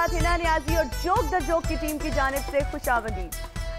साथ हिना नियाजी और joke the joke की टीम की जानिब से खुशामदीद।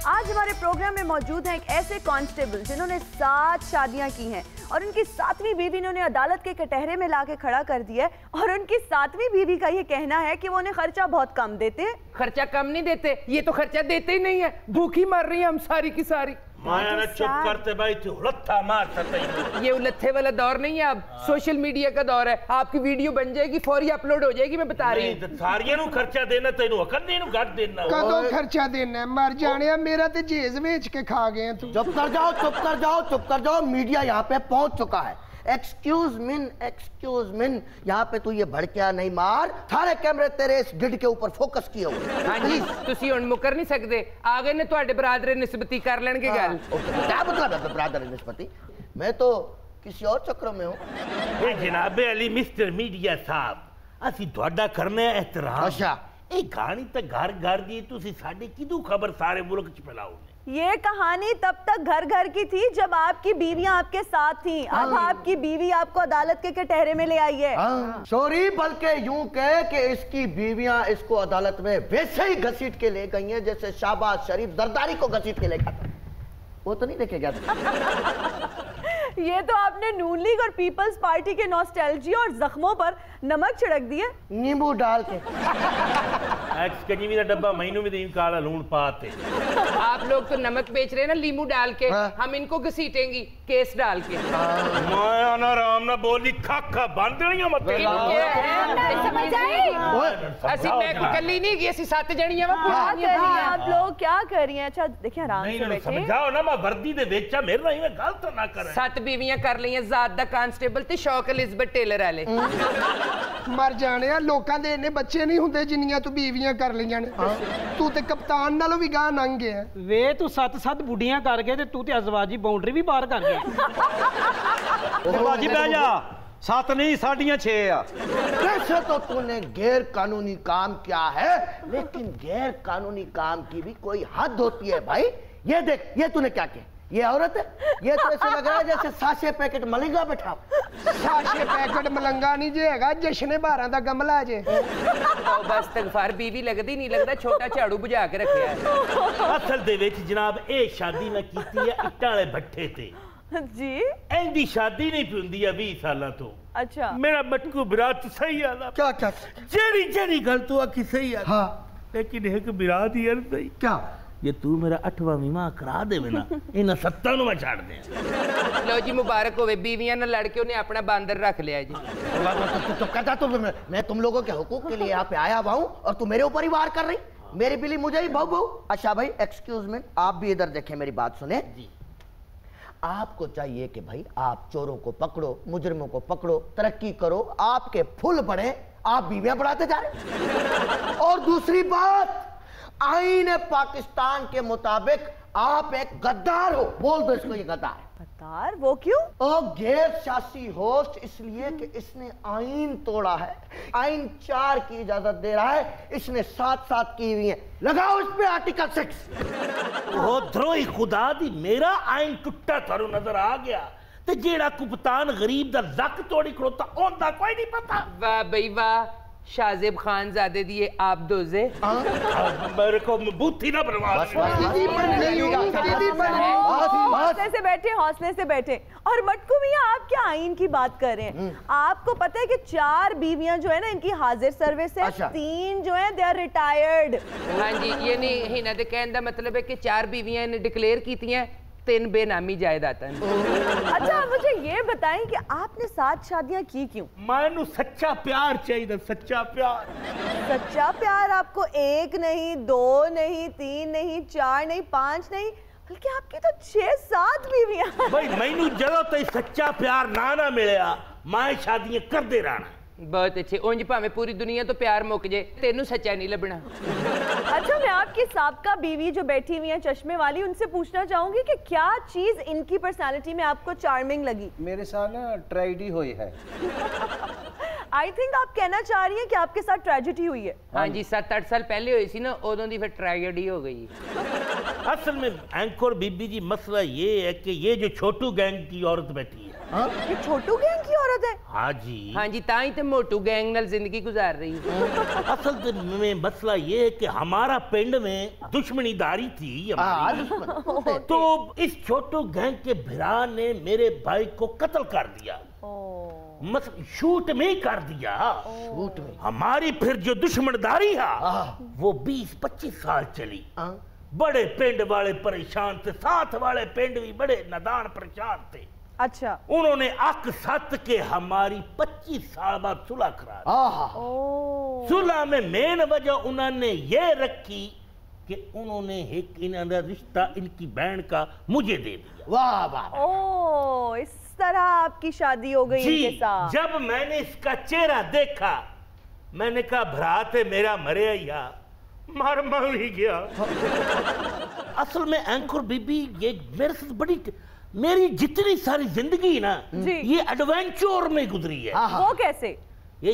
आज हमारे प्रोग्राम में मौजूद हैं एक ऐसे कांस्टेबल जिन्होंने 7 शादियां की हैं और उनकी 7वीं बीवी ने उन्हें अदालत के कटहरे में लाके खड़ा कर दिया है और उनकी 7वीं बीवी का ये कहना है कि वो उन्हें खर्चा बहुत कम देते हैं। खर्चा कम नहीं देते, ये तो खर्चा देते ही नहीं है, भूखी मर रही है हम सारी की सारी। माया ने चुप करते भाई तू उलट्ठा मार सकता ये उलट्ठे वाला दौर नहीं है, अब सोशल मीडिया का दौर है। आपकी वीडियो बन जाएगी, फौरी अपलोड हो जाएगी, मैं बता रही हूं। सारियां नु खर्चा देना तेनू अकल नहीं नु घट देना। कदों खर्चा देना मर जाने मेरा ते जेज बेच के खा गए तू। चुप कर जाओ, चुप कर जाओ, चुप कर जाओ। मीडिया यहाँ पे पहुंच चुका है। एक्सक्यूज मिन, यहाँ पे तू ये भड़किया नहीं मार। सारे कैमरे तेरे इस गिड के ऊपर फोकस किए हुए। हाँ जी, तुसी हुण मुकर नहीं सकते, आगे ने तुहाडे बरादर निस्बती कर लेंगे गल। क्या मतलब है बरादर निस्बती? मैं तो किसी और चक्र में हूँ। जनाबे अली मिस्टर मीडिया साहब, असी तुहाडा करने एहतराम। अच्छा ये कहानी तो घर घर दी, तुसी साडी किदू खबर सारे मुल्क च फैलाओगे? ये कहानी तब तक घर घर की थी जब आपकी बीवियां आपके साथ थी। अब आपकी बीवी आपको अदालत के कटहरे में ले आई है। सॉरी, बल्कि यूं कहे कि इसकी बीवियां इसको अदालत में वैसे ही घसीट के ले गई हैं जैसे शाहबाज शरीफ जरदारी को घसीट के ले गया था। वो तो नहीं लेके गया था। ये तो आपने नून लीग और पीपल्स पार्टी के नॉस्टैल्जिया और जख्मों पर नमक छिड़क दिए नींबू डाल के। कंजवी का डब्बा महीनों में दिन काला लूण पाते। आप लोग तो नमक बेच रहे हैं ना लींबू डाल के, हम इनको घसीटेंगी केस डाल के। माया ना राम ना बोली खाखा बांधणियां मत समझ आई। असि मैं कल्ली नहीं गई, असि 7 जणियां वा। क्या कर रही हैं आप लोग, क्या कर रही हैं? अच्छा देखिए आराम से बैठे, समझाओ ना। मैं वर्दी दे वेचा मेरे नहीं मैं गलत ना कर। 7 बीवियां कर लियां, ज़ात दा कांस्टेबल ते शौक एलिज़ाबेथ टेलर वाले। मर जाने लोकां दे इन्ने बच्चे नहीं हुंदे जिन्नियां तू बीवियां कर लियां ने। तू ते कप्तान नालों भी गां लंघ गया। वे तू 7 बुढ़ियां कर गए ते तू ते अजवाजी बाउंड्री भी पार कर गया। बाजी बह जा, 7 नहीं 6.5 आ। वैसे तो तूने गैर कानूनी काम किया है, लेकिन गैर कानूनी काम की भी कोई हद होती है भाई। ये देख, ये तूने क्या किया? ये औरत है, ये तो ऐसे लग रहा है जैसे साशे पैकेट मलिंगा बैठा। साशे पैकेट मलंगा नहीं जे हैगा, जश्न 12 दा गमला जे। बस तगफार बीवी लगदी नहीं, लगदा छोटा झाड़ू बुझा के रखिया है। असल दे विच जनाब ए शादी मैं कीती है इट्टां वाले भट्ठे ते जी। एंदी शादी नहीं पुंदी है 20 साल तो। अच्छा मेरा मटकू बिरात सही आला। क्या क्या? जेड़ी गल तो आखी सही है। हाँ लेकिन एक बिरात ही सही। क्या? ये तू मेरा 8वां विवाह करा देवे ना, इन्हां 7 नु मैं छाड़ दे। लो जी मुबारक होवे, बीवियां नाल लड़ के उन्हें अपना बांदर रख लिया जी। तो कहता तो मैं तुम लोगों के हुकूक के लिए यहाँ पे आया हुआ हूँ और तू मेरे ऊपर ही वार कर रही। मेरी बिल्ली मुझे ही भाऊ। अच्छा भाई एक्सक्यूज मी, आप भी इधर देखें, मेरी बात सुने जी। आपको चाहिए कि भाई आप चोरों को पकड़ो, मुजरिमों को पकड़ो, तरक्की करो, आपके फुल बढ़े, आप बीवियां बढ़ाते जा रहे। और दूसरी बात, आईन पाकिस्तान के मुताबिक आप एक गद्दार हो। बोल दो इसको, ये गद्दार है। गद्दार? वो क्यों? गैर सियासी होस्ट इसलिए कि इसने आईन तोड़ा है। आईन 4 की इजाजत दे रहा है, इसने 7 की हुई है। लगाओ इस पे आर्टिकल 6। ओ द्रोही खुदा दी, मेरा आईन टुट्टा थारू नजर आ गया ते जेड़ा कुप्तान गरीब दा जक तोड़ी खड़ोता ओंदा कोई नहीं पता। वाह बई वाह, शाहजेब खान जादे दिए आप दोजे। मेरे को बूथी ना बनवा। हौसले से बैठे, हौसले से बैठे। और मटकू मियां, आप क्या आईन की बात कर रहे हैं? आपको पता है कि 4 बीवियां जो है ना इनकी हाजिर सर्विस है। अच्छा। 3 जो है दे आर रिटायर्ड। हाँ जी, ये नहीं हिना दे कहने का मतलब है कि 4 बीवियां इन्हें डिक्लेयर की 3 बेनामी जायदाद। अच्छा मुझे ये बताएं कि आपने 7 शादियां की क्यों? मैनू सच्चा प्यार चाहिए, सच्चा प्यार। सच्चा प्यार आपको 1 नहीं, 2 नहीं, 3 नहीं, 4 नहीं, 5 नहीं, बल्कि आपकी तो 6-7 बीवियां। भाई मैनू जदों तो सच्चा प्यार ना मिलया, मैं शादियां कर दे रहना। बहुत अच्छे। उंज भावें पूरी दुनिया तो प्यार मुक जे, तेनू सच्चा नहीं लभना। अच्छा मैं आपकी साबका बीवी जो बैठी हुई है चश्मे वाली, उनसे पूछना चाहूंगी कि क्या चीज इनकी पर्सनालिटी में आपको चार्मिंग लगी? मेरे साथ ना ट्रेजेडी हुई है। आई थिंक आप कहना चाह रही हैं कि आपके साथ ट्रेजेडी हुई है। हाँ जी, 7-8 साल पहले हुई सी ना, उदों दी फिर ट्रेजेडी हो गई। असल में एंकर बीबी जी मसला ये है कि ये जो छोटू गैंग की औरत बैठी है ये छोटू गैंग की औरत है? हाँ जी। हाँ जी, ताई ते मोटू गैंग नाल जिंदगी गुजार रही है। असल में मसला ये है कि हमारा पिंड में दुश्मनीदारी थी हमारी। तो इस छोटू गैंग के भिरा ने मेरे भाई को कत्ल कर दिया, मतलब शूट में ही कर दिया। शूट में? हमारी फिर जो दुश्मनदारी है वो 20-25 साल चली। बड़े पिंड वाले परेशान थे, साथ वाले पिंड भी बड़े नादान परेशान थे। अच्छा। उन्होंने अक सत के हमारी 25 साल बाद सुलह करा दी। सुलह में मेन वजह उन्होंने ये रखी कि उन्होंने एक इन्होंने रिश्ता इनकी बहन का मुझे दे दिया। वाह वाह। ओ, इस तरह आपकी शादी हो गई इनके साथ। जब मैंने इसका चेहरा देखा मैंने कहा भ्रात है मेरा मरे या मर ही गया। असल में एंकर बीबी ये मेरे साथ बड़ी, मेरी जितनी सारी जिंदगी ना ये एडवेंचर में गुजरी है। वो कैसे? ये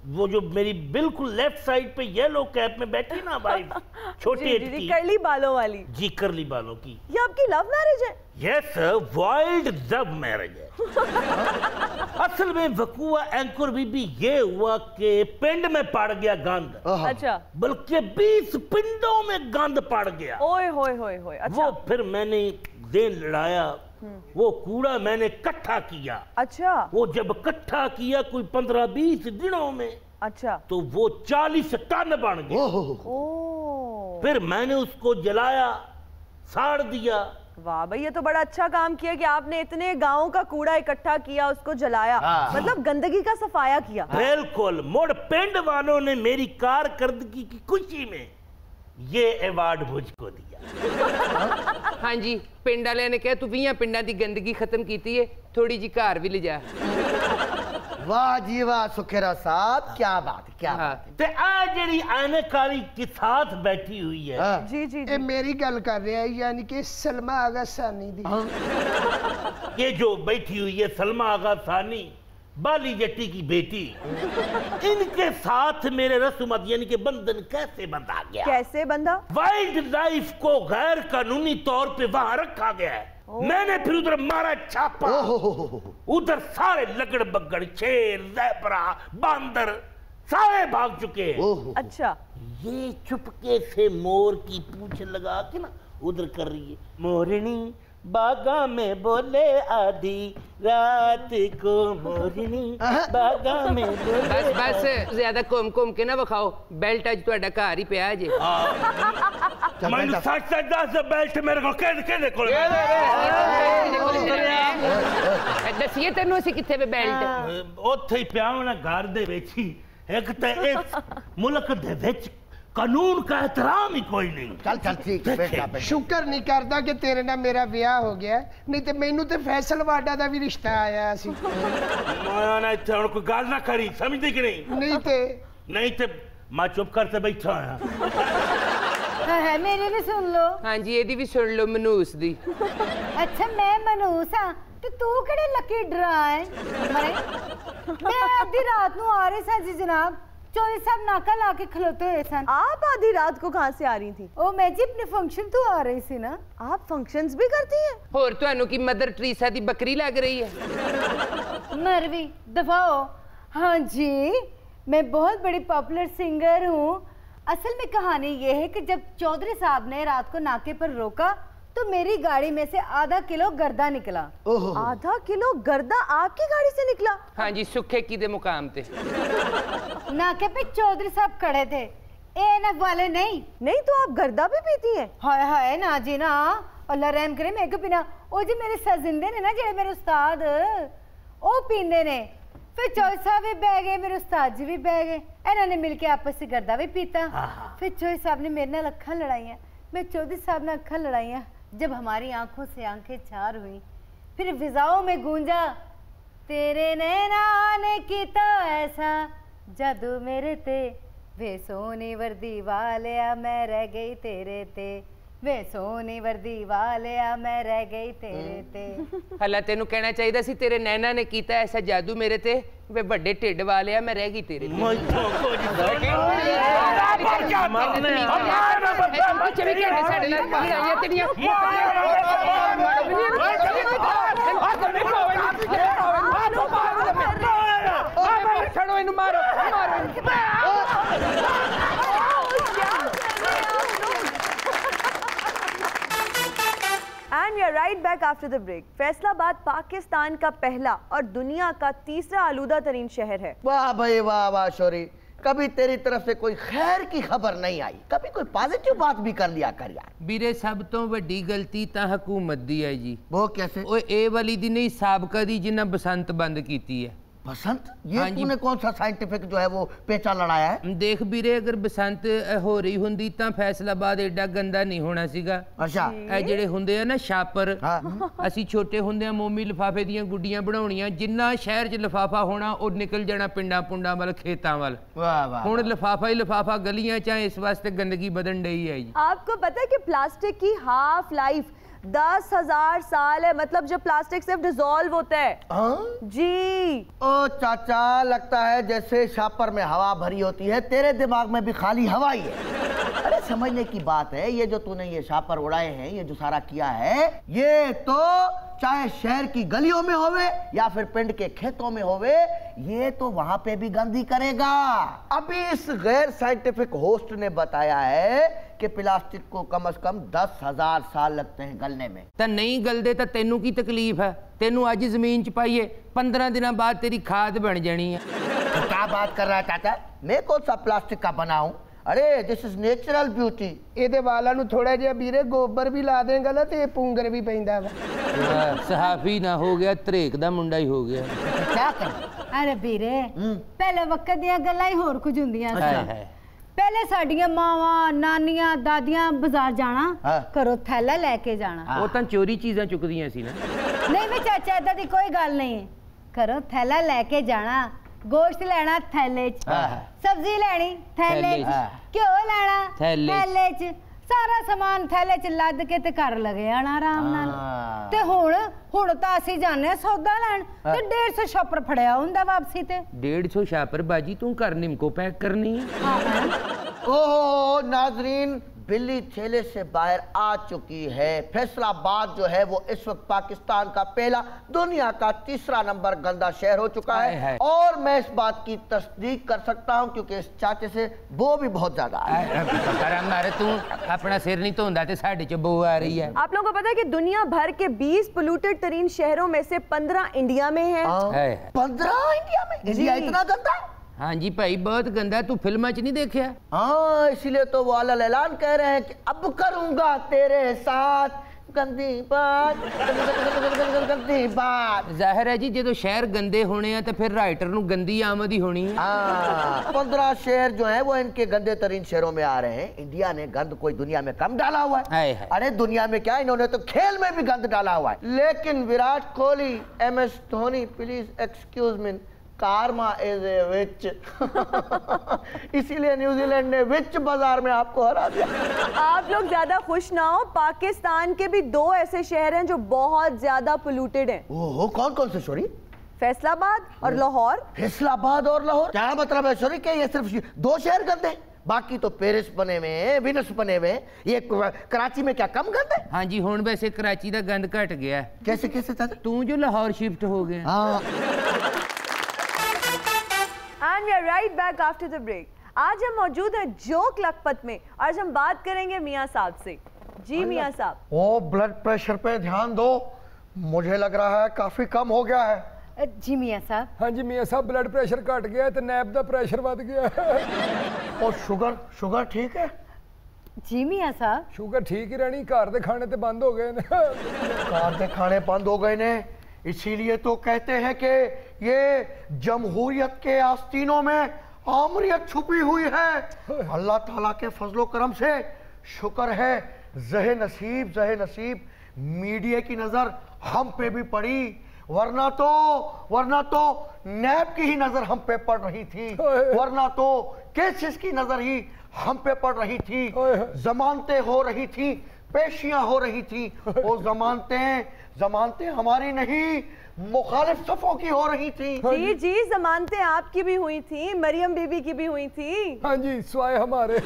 वो जो मेरी बिल्कुल लेफ्ट साइड पे येलो कैप में बैठी ना वाइफ, छोटी जी, करली बालों वाली। जी, करली बालों की। ये आपकी लव मैरिज है? यस, वाइल्ड लव मैरिज है। असल में वकूआ एंकर बीबी ये हुआ कि पिंड में पड़ गया गंद। अच्छा। बल्कि 20 पिंडों में गंद पड़ गया। ओए होए होए होए। अच्छा। वो फिर मैंने दिन लड़ाया, वो कूड़ा मैंने इकट्ठा किया। अच्छा। वो जब इकट्ठा किया कोई 15-20 दिनों में, अच्छा, तो वो 40 टन बन गया। फिर मैंने उसको जलाया, साड़ दिया। वाह भाई, ये तो बड़ा अच्छा काम किया कि आपने इतने गांवों का कूड़ा इकट्ठा किया, उसको जलाया। मतलब गंदगी का सफाया किया। बिल्कुल। मुड़ पिंड वालों ने मेरी कारकर्दगी की खुशी में ये अवार्ड मुझको दिया। हाँ जी, पिंड वाले ने कहा तू 20 पिंडा की गंदगी खत्म की है, थोड़ी जी घर भी ले जा। वाह जी वाह सुखेरा साहब, क्या बात, क्या बात। ते आ जेड़ी आनेकारी के साथ बैठी हुई है, जी जी, ये मेरी गल कर रहा है, यानी कि सलमा आगा सानी दी। ये जो बैठी हुई है सलमा आगा सानी, बाली जट्टी की बेटी, इनके साथ मेरे रस्मत यानी कि बंधन कैसे बंधा गया? कैसे बंधा? वाइल्ड लाइफ को गैर कानूनी तौर पे वहां रखा गया है। मैंने फिर उधर मारा छापा, उधर सारे लगड़ बगड़, शेर, ज़ेबरा, बांदर सारे भाग चुके हैं। अच्छा। ये चुपके से मोर की पूंछ लगा के ना उधर कर रही है, मोरनी बागा में बोले आधी रात को, मोरनी बागा में बोले। बस बस ज्यादा कोम कोम के ना बखाओ, बेल्ट अज तुहाडा घर ही पिया जे। मैं सच दस बेल्ट मेरे को कहदे कोल दसिए तेनू असी किथे पे बेल्ट ओथे ही पिया होना घर दे विच ही। एक ते इस मुल्क दे विच कानून का एहतराम ही कोई नहीं। चल चल ठीक है बेटा। शुक्र नहीं करता कि तेरे नाल मेरा ब्याह हो गया, नहीं तो मैनू ते फैसल वाडा दा भी रिश्ता आया सी। मैं ना इत्थे हुण कोई गल ना करी, समझदी कि नहीं? नहीं ते मैं चुप करके बैठा हां। है मेरी भी सुन लो। हाँ जी, एदी भी सुन लो मनूस दी। अच्छा मैं मनूस हां ते तू केड़े लकी ड्रा है? मैं आधी रात नु आ रही सा जी जनाब, चौधरी साहब नाका ला के खलोते हुए सन। आप आधी रात को कहाँ से आ रही थी? ओ मैं जी अपने फंक्शन तो आ रही सी ना। आप फंक्शंस भी करती हैं? होर तुहानू की मदर ट्रीसा दी बकरी लग रही है? मरवी दफाओ। हाँ जी, मैं बहुत बड़ी पॉपुलर सिंगर हूँ। असल में कहानी ये है कि जब चौधरी साहब ने रात को नाके पर रोका तो मेरी गाड़ी में से आधा किलो गर्दा निकला। आधा किलो गर्दा आपकी गाड़ी से निकला? हाँ जी, सुखे की दे मुकाम ते। नाके पे चौधरी साहब खड़े थे, एनएफ वाले नहीं। नहीं तो आप गर्दा भी पीती हैं? हाय हाय ना जी ना, अल्लाह रहम करे मैं क्यों पीना। ओ जी मेरे सजिंदे ने ना जेड़े मेरे उस्ताद ओ पींदे ने। फिर चौधरी साहब भी बह गए, मेरे उस्ताद जी भी बह गए, इन्होंने मिलके आपस में गर्दा भी पीता। फिर चौधरी साहब ने मेरे नाल अक्खां लड़ाइयां, मैं चौधरी साहब ने अक्खां लड़ाइयां। जब हमारी आंखों से आंखें चार हुई, फिर फिजाओं में गूंजा, तेरे नैना ने कीता ऐसा जादू मेरे ते, वे सोनी वर्दी वालिया मैं रह गई तेरे ते, वे सोनी वर्दी वालिया मैं रह गई तेरे ते। हला तेनू कहना चाहिए सी तेरे नैना ने कीता ऐसा जादू मेरे ते, वे बड़े ढिड वालिया मैं रह गई तेरे ते। And we are right back after the break. Faisalabad Pakistan का पहला और दुनिया का तीसरा आलूदा तरीन शहर है। वाह भाई वाह वाह शोरी, कभी तेरी तरफ से कोई खैर की खबर नहीं आई, कभी कोई पॉजिटिव बात भी कर लिया कर यार। ਵੀਰੇ ਸਭ ਤੋਂ ਵੱਡੀ ਗਲਤੀ ਤਾਂ ਹਕੂਮਤ ਦੀ ਹੈ ਜੀ। वो कैसे? ਓਏ ਇਹ ਵਾਲੀ ਦੀ ਨਹੀਂ, ਸਾਬਕਾ ਦੀ ਜਿਨ੍ਹਾਂ ਬਸੰਤ ਬੰਦ ਕੀਤੀ ਹੈ। बसंत? ये हाँ जी। तूने कौन सा साइंटिफिक जो है वो पेचा लड़ाया है? ਦੇਖ ਵੀਰੇ ਅਗਰ ਬਸੰਤ ਹੋ ਰਹੀ ਹੁੰਦੀ ਤਾਂ ਫੈਸਲਾਬਾਦ ਐਡਾ ਗੰਦਾ ਨਹੀਂ ਹੋਣਾ ਸੀਗਾ। अच्छा ਇਹ ਜਿਹੜੇ ਹੁੰਦੇ ਆ ਨਾ ਛਾਪਰ, हाँ ਅਸੀਂ ਛੋਟੇ ਹੁੰਦਿਆਂ ਮੋਮੀ ਲਿਫਾਫੇ ਦੀਆਂ ਗੁੱਡੀਆਂ ਬਣਾਉਣੀਆਂ, ਜਿੰਨਾ ਸ਼ਹਿਰ 'ਚ ਲਿਫਾਫਾ ਹੋਣਾ ਉਹ ਨਿਕਲ ਜਾਣਾ ਪਿੰਡਾਂ ਪੁੰਡਾਂ ਵੱਲ, ਖੇਤਾਂ ਵੱਲ। वाह वाह ਹੁਣ ਲਿਫਾਫਾ ਹੀ ਲਿਫਾਫਾ ਗਲੀਆਂ 'ਚ ਇਸ ਵਾਸਤੇ ਗੰਦਗੀ ਵਧਣ ਡਈ ਹੈ ਜੀ। आपको पता है कि प्लास्टिक की हाफ लाइफ 10,000 साल है, मतलब जब प्लास्टिक सिर्फ डिसॉल्व होता है। हाँ? जी ओ चाचा, लगता है जैसे शापर में हवा भरी होती है, तेरे दिमाग में भी खाली हवा ही है। अरे समझने की बात है, ये जो तूने ये शापर उड़ाए हैं, ये जो सारा किया है, ये तो चाहे शहर की गलियों में होवे या फिर पिंड के खेतों में होवे, ये तो वहां पे भी गंदी करेगा। अभी इस गैर साइंटिफिक होस्ट ने बताया है कि प्लास्टिक को कम से कम 10,000 साल लगते हैं गलने में। ਤਾਂ ਨਹੀਂ ਗਲਦੇ ਤਾਂ ਤੈਨੂੰ ਕੀ ਤਕਲੀਫ ਹੈ? ਤੈਨੂੰ ਅੱਜ ਜ਼ਮੀਨ 'ਚ ਪਾਈਏ, 15 ਦਿਨਾਂ ਬਾਅਦ ਤੇਰੀ ਖਾਦ ਬਣ ਜਾਣੀ ਹੈ। तो क्या बात कर रहा है चाचा, मैं कौन सा प्लास्टिक का बना हूँ? अरे दिस इज नेचुरल ब्यूटी। ਇਹਦੇ ਵਾਲਾਂ ਨੂੰ ਥੋੜਾ ਜਿਹਾ ਵੀਰੇ ਗੋਬਰ ਵੀ ਲਾ ਦੇਂਗਾ ਨਾ ਤੇ ਇਹ ਪੁੰਗਰ ਵੀ ਪੈਂਦਾ ਵਾ। ਸਹਾਫੀ ਨਾ ਹੋ ਗਿਆ, ਧਰੇਕ ਦਾ ਮੁੰਡਾ ਹੀ ਹੋ ਗਿਆ। क्या कर? ਅਰੇ ਵੀਰੇ ਪਹਿਲੇ ਵਕਤ ਦੀਆਂ ਗੱਲਾਂ ਹੀ ਹੋਰ ਕੁਝ ਹੁੰਦੀਆਂ ਹਾਏ ਸੀ। ਹਾਏ। ਪਹਿਲੇ ਸਾਡੀਆਂ ਮਾਵਾਂ, ਨਾਨੀਆਂ, ਦਾਦੀਆਂ ਬਾਜ਼ਾਰ ਜਾਣਾ, ਹਾਂ। ਘਰੋਂ ਥੈਲਾ ਲੈ ਕੇ ਜਾਣਾ। ਉਹ ਤਾਂ ਚੋਰੀ ਚੀਜ਼ਾਂ ਚੁੱਕਦੀਆਂ ਸੀ ਨਾ। ਨਹੀਂ ਵੀ ਚਾਚਾ, ਏਦਾਂ ਦੀ ਕੋਈ ਗੱਲ ਨਹੀਂ ਹੈ। ਘਰੋਂ ਥੈਲਾ ਲੈ ਕੇ ਜਾਣਾ, ਗੋਸ਼ਤ ਲੈਣਾ ਥੈਲੇ 'ਚ, ਸਬਜ਼ੀ ਲੈਣੀ ਥੈਲੇ ਥੈਲੇ 'ਚ, 'ਚ, ਘਿਓ ਲੈਣਾ ਥੈਲੇ 'ਚ। ਥੈਲੇ 'ਚ, ਸਾਰਾ ਸਮਾਨ ਥੈਲੇ 'ਚ ਲੱਦ ਕੇ ਤੇ ਘਰ ਲਗੇ ਆਣਾ ਆਰਾਮ ਨਾਲ। हाँ। ਤੇ ਹੁਣ ਤਾਂ ਅਸੀਂ ਜਾਂਦੇ ਹਾਂ ਸੌਦਾ ਲੈਣ ਤੇ 150 ਛਾਪਰ ਫੜਿਆ ਹੁੰਦਾ ਵਾਪਸੀ ਤੇ। 150 ਛਾਪਰ ਬਾਜੀ, ਤੂੰ ਘਰ ਨਿੰਮਕੋ ਪੈਕ ਕਰਨੀ ਹੈ। ओह नाजरीन, बिल्ली थैले से बाहर आ चुकी है। फैसलाबाद जो है वो इस वक्त पाकिस्तान का पहला, दुनिया का तीसरा नंबर गंदा शहर हो चुका हाय है। हाय। और मैं इस बात की तस्दीक कर सकता हूँ क्योंकि इस चाचे से बो भी बहुत ज्यादा आ रही है। ਕਰਮ ਮਾਰੇ, ਤੂੰ ਆਪਣਾ ਸਿਰ ਨਹੀਂ ਧੋਂਦਾ ਤੇ ਸਾਡੇ 'ਚ ਬੋ ਆ ਰਹੀ ਹੈ। आप लोगों को पता है कि दुनिया भर के 20 पोल्यूटेड तरीन शहरों में से 15 इंडिया में है। हाँ। हाय। 15 इंडिया में? इंडिया इतना गंदा है? हाँ जी भाई, बहुत गंदा। तू फिल्म 'ਚ नहीं देखा? हाँ, इसीलिए तो वो अलग ऐलान कह रहे हैं कि अब करूंगा तेरे साथ गंदी बात, गंदी बात। ਜ਼ਾਹਿਰ ਹੈ ਜੀ, ਜਦੋਂ ਸ਼ਹਿਰ ਗੰਦੇ ਹੋਣੇ ਆ ਤਾਂ ਫਿਰ ਰਾਈਟਰ ਨੂੰ ਗੰਦੀ ਆਮਦ ਹੀ ਹੋਣੀ ਹੈ। हाँ, 15 शहर जो है वो इनके गंदे तरीन शहरों में आ रहे हैं। इंडिया ने गंद कोई दुनिया में कम डाला हुआ है। हाय हाय। अरे दुनिया में क्या, इन्होंने तो खेल में भी गंद डाला हुआ है। लेकिन Virat Kohli, MS Dhoni, please excuse me, कारमा इज ए विच। इसीलिए न्यूजीलैंड ने विच बाजार में आपको हरा दिया। आप लोग ज्यादा खुश ना हो, पाकिस्तान के भी 2 ऐसे शहर हैं जो बहुत ज्यादा पोल्यूटेड हैं। ओहो, कौन कौन से शोरी? फैसलाबाद और लाहौर। फैसलाबाद और लाहौर? क्या मतलब है शोरी कि ये सिर्फ 2 शहर गंदे हैं? बाकी तो पेरिस बने हुए हैं, विनस बने हुए हैं। ये कराची में क्या कम गंद है? हाँ जी, ਹੁਣ ਵੈਸੇ ਕਰਾਚੀ ਦਾ ਗੰਦ ਘਟ ਗਿਆ। कैसे कैसे चाचा? ਤੂੰ ਜੋ ਲਾਹੌਰ ਸ਼ਿਫਟ ਹੋ ਗਿਆ। हाँ। And we are right back after the break. आज हम मौजूद हैं जोक लखपत में। आज हम बात करेंगे मियां साहब से। जी मियां साहब। ओ ब्लड प्रेशर पे ध्यान दो, मुझे लग रहा है काफी कम हो गया है। जी मियां साहब। हाँ जी मियाँ साहब, ब्लड प्रेशर घट गया तो नैब का प्रेशर बढ़ गया। और शुगर शुगर ठीक है? जी मियां साहब। शुगर ठीक ही रहनी, घर के खाने तो बंद हो गए ने। कार के खाने बंद हो गए ने, इसीलिए तो कहते हैं कि ये जमहूरियत के आस्तीनों में आमरियत छुपी हुई है। अल्लाह ताला के फजलो करम से शुक्र है, जहे नसीब मीडिया की नजर हम पे भी पड़ी, वरना तो नैब की ही नजर हम पे पड़ रही थी, वरना तो केसेस की नजर ही हम पे पड़ रही थी, जमानतें हो रही थी, पेशियां हो रही थी। वो जमानतें हमारी नहीं, मुखालिफ सफों की हो रही थी। जी जी, जमानतें आपकी भी हुई थी, मरियम बीबी की भी हुई थी। हाँ जी, स्वाए हमारे।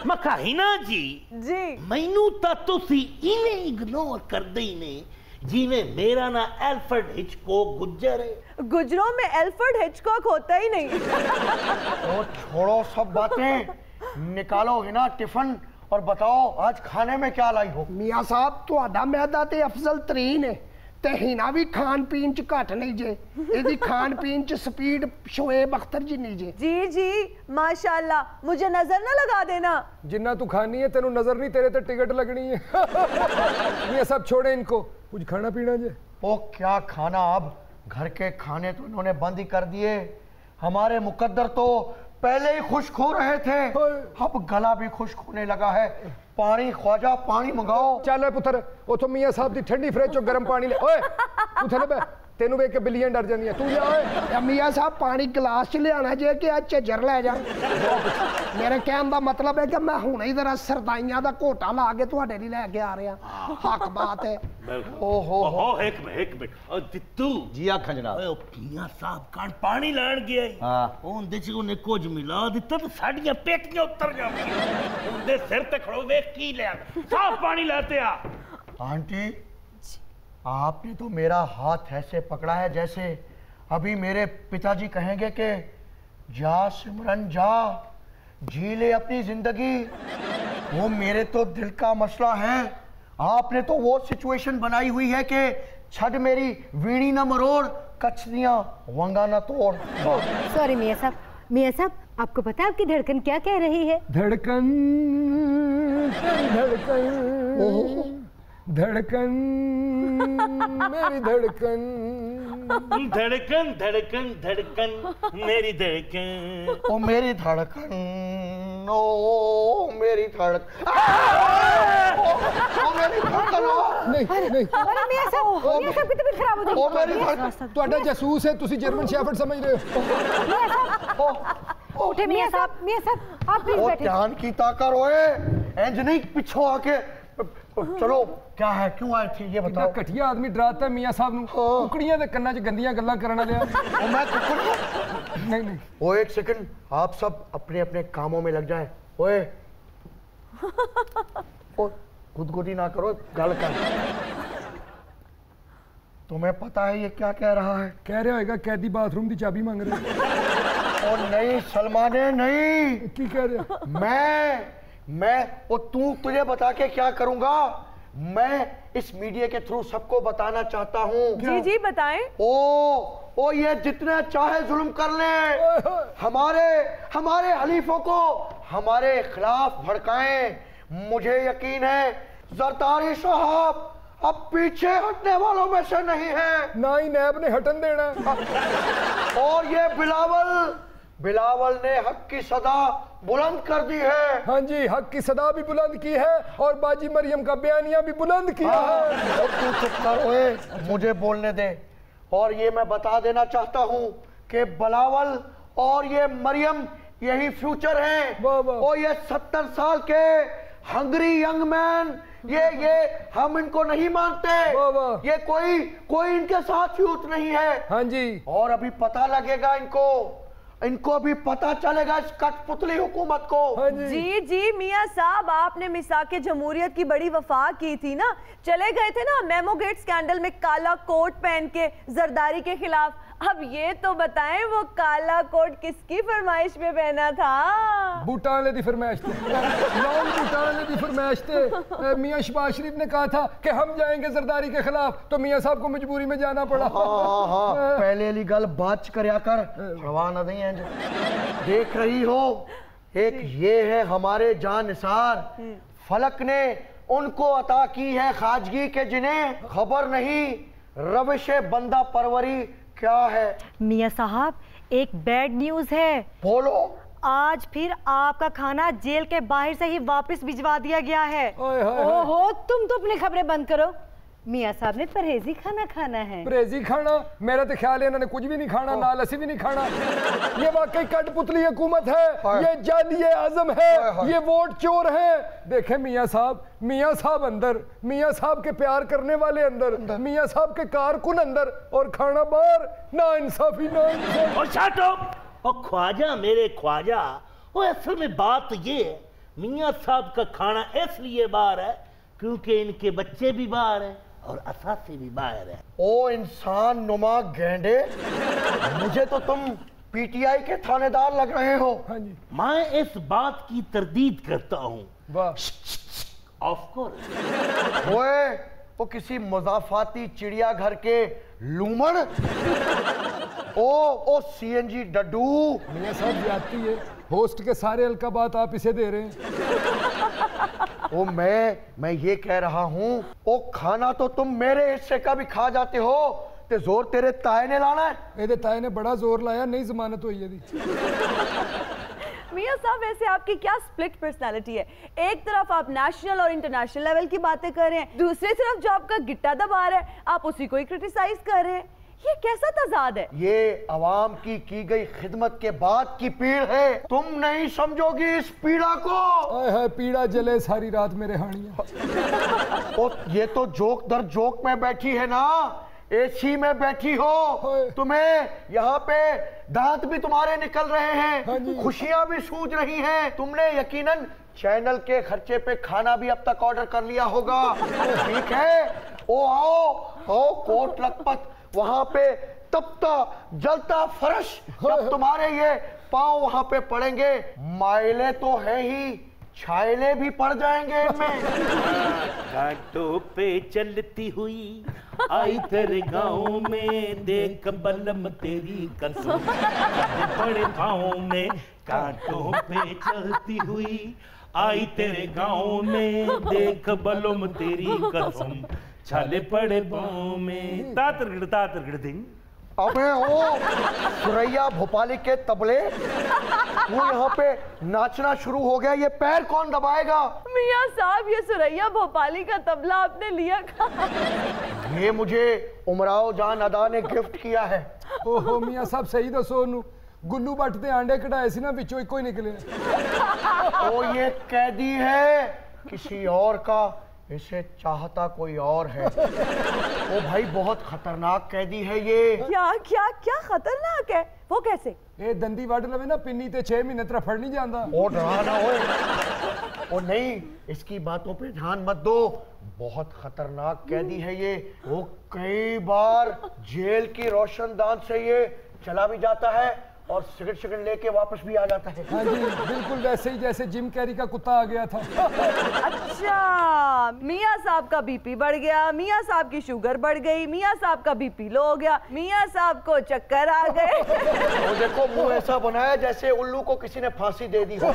मकाहिना जी जी मैनू तो तुसी इवें इग्नोर कर दई ने जिवें मेरा ना एल्फ्रेड हिचकॉक गुजर है। गुजरों में एल्फ्रेड हिचकॉक होता ही नहीं। तो छोड़ो सब बातें, निकालो है ना टिफिन और बताओ आज खाने में क्या लाई हो? मियाँ साहब ਤੁਹਾਡਾ ਮੈਦਾ ਤੇ ਅਫਜ਼ਲ ਤਰੀਨ ਹੈ ਤੇ ਹੀਨਾ ਵੀ ਖਾਣ ਪੀਣ ਚ ਘੱਟ ਨਹੀਂ ਜੇ ਇਹਦੀ ਖਾਣ ਪੀਣ ਚ ਸਪੀਡ ਸ਼ੋएब अख्तर जी नहीं जे। जी जी माशाल्लाह, मुझे नजर ना लगा देना। जिन्ना तू खानी है तेनू नजर नहीं, तेरे ते टिकट लगनी है। ये सब छोड़े, इनको कुछ खाना पीना जे। ओ क्या खाना, अब घर के खाने तो इन्होंने बंद ही कर दिए। हमारे मुकद्दर तो पहले ही खुश्क हो रहे थे, अब गला भी खुश्क होने लगा है। पानी ख्वाजा, पानी मंगाओ। चल पुत्र, उतो मियां साहब दी ठंडी फ्रिज चो गर्म पानी ले। ओए तू थले बे, तेनू वेख के बिल्लियां डर जांदियां। तू जा ओए। मियाँ साहब पानी गिलास च लियाना जे कि आज झज्जर ले जा। मेरे कहने का मतलब है कि मैं हुणे ही जरा सरदाइयां दा घोटा ला के तुहाडे लई लेके आ रहा। हक बात है। ओहो एक मिनट और दित्तू जी आखा जनाब। ओए मियां साहब कान पानी लान गया ही हां ओंदे च ओने कुछ मिला दित्ता तो साडियां पेटियां उतर जांदियां। ओंदे सिर ते खड़ो वेख की ले साफ पानी लाते आ। आंटी आपने तो मेरा हाथ ऐसे पकड़ा है जैसे अभी मेरे पिताजी कहेंगे कि जा सिमरन जा, जी ले अपनी जिंदगी। वो मेरे तो दिल का मसला है। आपने तो वो सिचुएशन बनाई हुई है कि छड़ मेरी वीणी न मरोड़, कचदियां वंगा न तोड़। सॉरी मियाँ साहब, मियाँ साहब आपको पता है आपकी धड़कन क्या कह रही है? धड़कन धड़कन धड़कन मेरी धड़कन, धड़कन धड़कन धड़कन मेरी धड़कन, ओ मेरी धड़कन, ओ मेरी धड़कन, ओ मेरी धड़कन। नहीं नहीं अरे मियाँ साहब की तबीयत खराब हो जाएगी। ओ मेरी धड़कन। ਤੁਹਾਡਾ ਜਾਸੂਸ है, तुसी जर्मन शेफर्ड समझ रहे हो। उठे मियाँ साहब आप प्लीज ओ बैठे। ध्यान की ताकर ओए, इंज नहीं पिछो आके। चलो क्या है, क्यों आए थे ये बताओ। घटिया आदमी डराता है मियाँ साहब नू। कुकड़ियां दे कन्ना च गंदियां गल्लां करन लिया। ओ मैं कुकड़ियां नहीं नहीं। ओ एक सेकंड, आप सब अपने अपने कामों में लग जाए। ओए ओ गुदगुदी ना करो, गल कर। तुम्हें पता है ये क्या कह रहा है? कह रहा होगा कैदी बाथरूम की चाबी मांग रहे। ओ नहीं सलमाने नहीं। की कह रहा? मैं वो तुझे बता के क्या करूंगा। मैं इस मीडिया के थ्रू सबको बताना चाहता हूँ। जी जी बताएं। ओ ये जितने चाहे जुल्म कर ले, हमारे हलीफों को हमारे खिलाफ भड़काएं। मुझे यकीन है जरदारी साहब अब पीछे हटने वालों में से नहीं है। ना ही नैब ने हटन देना। और ये बिलावल ने हक की सदा बुलंद कर दी है। हाँ जी, हक की सदा भी बुलंद की है और बाजी मरियम का बयानिया भी बुलंद किया है। और तू चुप कर ओए, मुझे बोलने दे। और ये मैं बता देना चाहता हूँ कि बिलावल और ये मरियम यही फ्यूचर हैं। और ये 70 साल के हंगरी यंग मैन, ये हम इनको नहीं मानते। ये कोई इनके साथ यूथ नहीं है। हाँ जी। और अभी पता लगेगा इनको भी पता चलेगा इस कठपुतली हुकूमत को। हाँ जी जी मियाँ साहब, आपने मिसाके जमहूरियत की बड़ी वफा की थी ना, चले गए थे ना मेमो गेट स्कैंडल में काला कोट पहन के जरदारी के खिलाफ। अब ये तो बताएं वो काला कोट किसकी फरमाइश पे पहना था? बूटाने दी फरमाइश थे। लॉन्ग बूटाने दी फरमाइश थे। मियाँ शहबाज शरीफ ने कहा था कि हम जाएंगे जरदारी के खिलाफ, तो मियाँ साहब को मजबूरी में जाना पड़ा। हाँ, पहले वाली गल बात करया कर, फड़वा ना नहीं है। देख रही हो, एक ये है हमारे जानिसार, फलक ने उनको अता की है खाजगी के जिन्हें खबर नहीं रविश बंदा परवरी क्या है। मियाँ साहब एक बैड न्यूज है। बोलो। आज फिर आपका खाना जेल के बाहर से ही वापस भिजवा दिया गया है। ओहो, तुम तो अपनी खबरें बंद करो। मियाँ साहब ने परहेजी खाना है। परहेजी खाना? मेरा तो ख्याल है इन्होंने कुछ भी नहीं खाना, ना लस्सी भी नहीं खाना। ये वाकई कठपुतली हुकूमत है, ये जाली आजम है, ये वोट चोर है। देखें मियाँ साहब अंदर, मियाँ साहब के प्यार करने वाले अंदर, मियाँ साहब के कारकुन अंदर, और खाना बाहर। ना इंसाफी और ख्वाजा मेरे ख्वाजा, वो असल में बात ये है, मियाँ साहब का खाना इसलिए बाहर है क्योंकि इनके बच्चे भी बाहर हैं और असासे भी बाहर है। ओ इंसान नुमा गेंडे, मुझे तो तुम पीटीआई के थानेदार लग रहे हो। मैं इस बात की तरदीद करता हूँ ऑफ कोर्स। ओए, वो किसी मुजाफाती चिड़ियाघर के लूमड़, ओ सीएनजी डड्डू। मियां साहब जाती है, होस्ट के सारे अलकाबात आप इसे दे रहे हैं। ओ मैं ये कह रहा हूँ, ओ खाना तो तुम मेरे हिस्से का भी खा जाते हो, ते जोर तेरे ताए ने लाना है। ਇਹਦੇ ਤਾਏ ने बड़ा जोर लाया, नहीं जमानत हुई है दी। मियां साहब, वैसे आपकी क्या स्प्लिट पर्सनालिटी है? एक तरफ आप नेशनल और इंटरनेशनल लेवल की बातें कर रहे हैं, दूसरी तरफ जो आपका गिट्टा दबा रहा है आप उसी को ही क्रिटिसाइज कर रहे हैं। ये कैसा तजाद है? ये अवाम की गई खिदमत के बाद की पीड़ है, तुम नहीं समझोगी इस पीड़ा को। आए हाय, पीड़ा जले सारी रात मेरे हानिया। ओ, ये तो जोक दर जोक में बैठी है ना, एसी में बैठी हो, तुम्हें यहाँ पे दांत भी तुम्हारे निकल रहे हैं, खुशियां भी सूझ रही हैं। तुमने यकीनन चैनल के खर्चे पे खाना भी अब तक ऑर्डर कर लिया होगा। ठीक है, ओ आओ कोट लखपत, वहां पे तपता जलता फर्श, जब तुम्हारे ये पांव वहां पे पड़ेंगे, माइले तो है ही, छायले भी पड़ जाएंगे इनमें। कांटों पे चलती हुई आई तेरे गाँव में, देख बलम तेरी कसम बड़े पाँव में। कांटों पे चलती हुई आई तेरे गाँव में, देख बलम तेरी कसम छाले पड़े पाँव में। तातर दिन। अबे ओ सुरैया भोपाली के तबले, वो यहाँ पे नाचना शुरू हो गया, ये पैर कौन दबाएगा? मियां साहब, ये सुरैया भोपाली का तबला आपने लिया कहाँ? ये मुझे उमराव जान अदा ने गिफ्ट किया है। ओहो मियां साहब, सही दसो ओनू, गुल्लू भट्ट दे आंडे कढ़ाए सी ना, विचों इको ही निकले। ओ ये कैदी है किसी और का, इसे चाहता कोई और है। ओ भाई, बहुत खतरनाक कैदी है ये। क्या क्या क्या खतरनाक है? वो कैसे? ए दंदी वड लवे ना पिन्नी ते 6 महीने तरह फड़ नहीं जाता। ओ डरा ना ओए। ओ नहीं, इसकी बातों पे ध्यान मत दो, बहुत खतरनाक कैदी है ये। वो कई बार जेल की रोशनदान से ये चला भी जाता है और सिगरेट लेके वापस भी आ जाता है। हाँ जी, बिल्कुल वैसे ही जैसे जिम कैरी का कुत्ता आ गया था। अच्छा, मियां साहब का बीपी बढ़ गया, मियां साहब की शुगर बढ़ गई, मियां साहब का बीपी लो हो गया, मियां साहब को चक्कर आ गए। वो देखो, मुंह ऐसा बनाया जैसे उल्लू को किसी ने फांसी दे दी हो।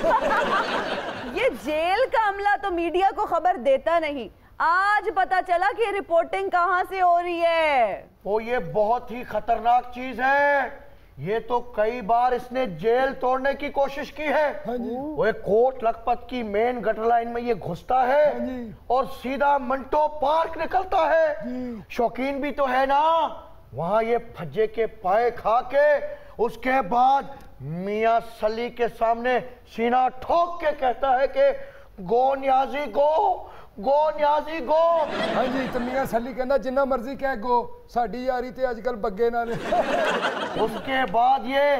ये जेल का अमला तो मीडिया को खबर देता नहीं, आज पता चला कि रिपोर्टिंग कहाँ से हो रही है। वो ये बहुत ही खतरनाक चीज है, ये तो कई बार इसने जेल तोड़ने की कोशिश की है। वो एक कोट लखपत की मेन गटर लाइन में ये घुसता है और सीधा मंटो पार्क निकलता है। शौकीन भी तो है ना, वहां ये फज्जे के पाए खा के उसके बाद मियां सली के सामने सीना ठोक के कहता है कि गो न्याजी गो, गो न्याजी गो। हाँ जी, तो मियां सली कहना जिन्ना मर्जी कह गो, साडी यारी ते आजकल बग्गे नाल। उसके बाद ये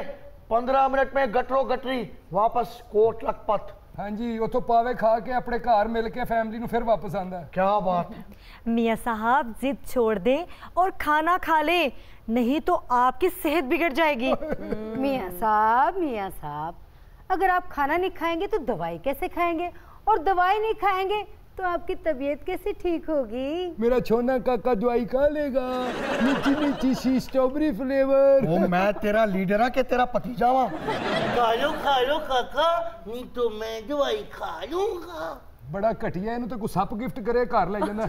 15 मिनट में गटरो गटरी वापस कोट लखपत। हाँ जी, उतो पावे खा के अपने घर मिल के फैमिली नु फिर वापस आंदा है। क्या बात है। मियां साहब, जिद छोड़ दे और खाना खा ले, नहीं तो आपकी सेहत बिगड़ जाएगी। मियां साहब, अगर आप खाना नहीं खाएंगे तो दवाई कैसे खाएंगे, और दवाई नहीं खाएंगे तो आपकी तबीयत कैसे ठीक होगी? मेरा छोना काका दवाई खा लेगा, मीठी मीठी सी स्ट्रॉबेरी फ्लेवर। वो मैं तेरा लीडर है कि तेरा भतीजा वा? खा लो काका, नहीं तो मैं दवाई खा लूंगा। बड़ा घटिया, इन्हू तो कोई सप गिफ्ट करे घर ले जाना।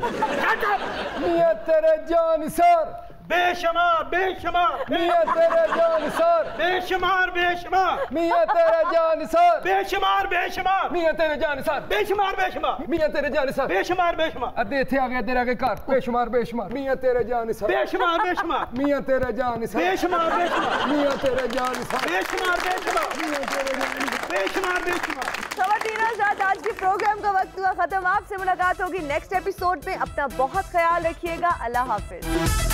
मियां तेरे जान सर, बेशुमार बेशुमार, मियां तेरे जान सर, बेशुमार बेशुमार, मियां तेरे जान सर, बेशुमार बेशुमार, मियां तेरे जान सर, बेशुमार बेशुमार, मियां तेरे जान सर, बेशुमार बेशुमार। अदे इथे आ गया तेरे आगे घर, बेशुमार बेशुमार, मियां तेरे जान सर, बेशुमार बेशुमार, मियां तेरे जान सर, बेशुमार बेशुमार, मियां तेरे जान सर, बेशुमार बेशुमार, मियां तेरे जान सर, बेशुमार बेशुमार। खवातीन हज़रात, आज की प्रोग्राम का वक्त हुआ खत्म। आपसे मुलाकात होगी नेक्स्ट एपिसोड में। अपना बहुत ख्याल रखिएगा। अल्लाह हाफिज।